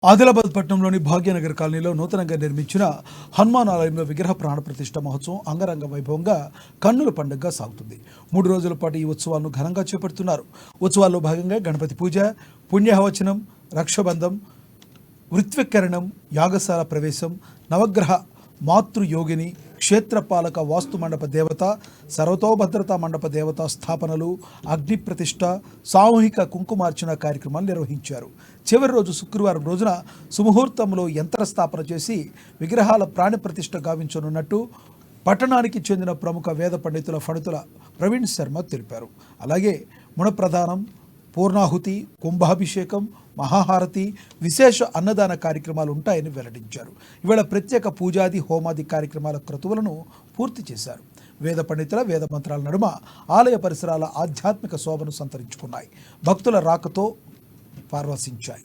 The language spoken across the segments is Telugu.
ఆదిలాబాద్ పట్టణంలోని భాగ్యనగర్ కాలనీలో నూతనంగా నిర్మించిన హనుమాన్ ఆలయంలో విగ్రహ ప్రాణప్రతిష్ఠ మహోత్సవం అంగరంగ వైభవంగా కన్నుల పండుగగా సాగుతుంది. 3 రోజుల పాటు ఈ ఉత్సవాలను ఘనంగా చేపడుతున్నారు. ఉత్సవాల్లో భాగంగా గణపతి పూజ, పుణ్యహవచనం, రక్షబంధం, వృత్వీకరణం, యాగశాల ప్రవేశం, నవగ్రహ మాతృయోగిని, క్షేత్రపాలక వాస్తు మండప దేవత, సర్వతోభద్రతా మండప దేవత స్థాపనలు, అగ్ని ప్రతిష్ఠ, సామూహిక కుంకుమార్చన కార్యక్రమాలు నిర్వహించారు. చివరి రోజు శుక్రవారం రోజున సుముహూర్తంలో యంత్ర స్థాపన చేసి విగ్రహాల ప్రాణప్రతిష్ఠ గావించనున్నట్టు పట్టణానికి చెందిన ప్రముఖ వేద పండితుల ఫణితుల ప్రవీణ్ శర్మ తెలిపారు. అలాగే ముణప్రధానం, పూర్ణాహుతి, కుంభాభిషేకం, మహాహారతి, విశేష అన్నదాన కార్యక్రమాలు ఉంటాయని వెల్లడించారు. ఇవాళ ప్రత్యేక పూజాది హోమాది కార్యక్రమాల క్రతువులను పూర్తి చేశారు. వేద పండితుల వేద మంత్రాల నడుమ ఆలయ పరిసరాల ఆధ్యాత్మిక శోభను సంతరించుకున్నాయి. భక్తుల రాకతో పరవశించాయి.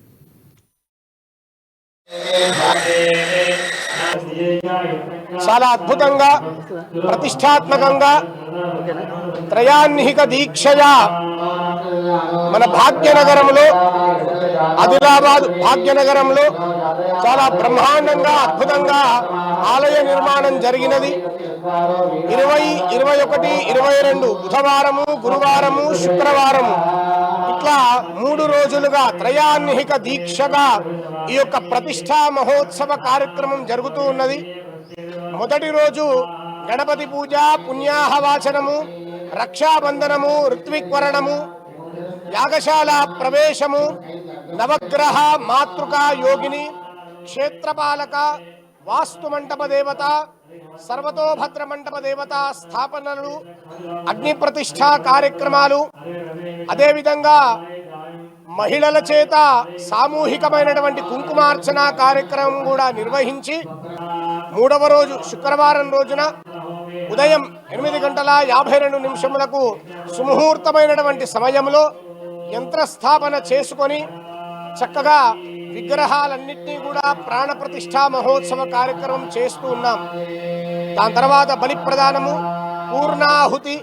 చాలా అద్భుతంగా ప్రతిష్టాత్మకంగా త్రయాన్నిహిక దీక్షయా మన భాగ్యనగరంలో, ఆదిలాబాద్ భాగ్యనగరంలో చాలా బ్రహ్మాండంగా అద్భుతంగా ఆలయ నిర్మాణం జరిగినది. 20, 21, 22 బుధవారము, గురువారము, శుక్రవారము ఇట్లా 3 రోజులుగా త్రయాన్నిహిక దీక్షగా ఈ యొక్క ప్రతిష్టా మహోత్సవ కార్యక్రమం జరుగుతూ ఉన్నది. మొదటి రోజు గణపతి పూజ, పుణ్యాహవాచనము, రక్షాబంధనము, ఋత్విక్వరణము, యాగశాల ప్రవేశము, నవగ్రహ మాతృకా యోగిని, క్షేత్రపాలక వాస్తు మంటప దేవత, సర్వతోభద్ర మంటప దేవత స్థాపనలు, అగ్ని ప్రతిష్ఠా కార్యక్రమాలు, అదేవిధంగా మహిళల చేత సామూహికమైనటువంటి కుంకుమార్చన కార్యక్రమం కూడా నిర్వహించి 3వ రోజు శుక్రవారం రోజున ఉదయం 8:52 సుముహూర్తమైనటువంటి సమయంలో యంత్రస్థాపన చేసుకొని చక్కగా విగ్రహాలన్నింటినీ కూడా ప్రాణప్రతిష్ఠా మహోత్సవ కార్యక్రమం చేస్తూ ఉన్నాం. దాని తర్వాత బలి ప్రదానము, పూర్ణాహుతి,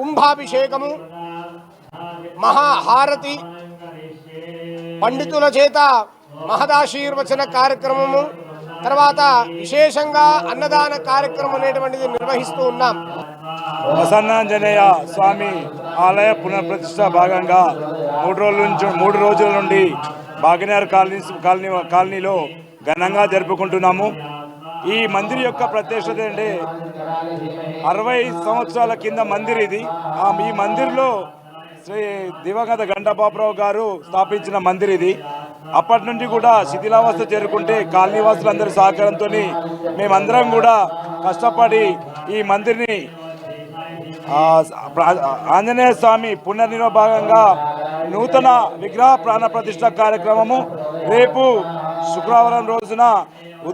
కుంభాభిషేకము, మహాహారతి, పండితుల చేత మహదాశీర్వచన కార్యక్రమము, తర్వాత విశేషంగా అన్నదాన కార్యక్రమం అనేటువంటిది నిర్వహిస్తూ ఉన్నాం. ప్రసన్నాంజనేయ స్వామి ఆలయ పునఃప్రతిష్ఠ భాగంగా 3 రోజుల నుండి భాగ్యనగర్ కాలనీలో ఘనంగా జరుపుకుంటున్నాము. ఈ మందిర్ యొక్క ప్రత్యేకత అంటే 60 సంవత్సరాల కింద మందిర్ ఇది. ఈ మందిర్లో శ్రీ దివంగత గంటబాబురావు గారు స్థాపించిన మందిర్ ఇది. అప్పటి నుండి కూడా శిథిలావస్థ చేరుకుంటే కాలనీవాసులందరి సహకారంతో మేమందరం కూడా కష్టపడి ఈ మందిర్ని ఆంజనేయ స్వామి పునర్నిర్మాణ భాగంగా నూతన విగ్రహ ప్రాణ ప్రతిష్ఠ కార్యక్రమము రేపు శుక్రవారం రోజున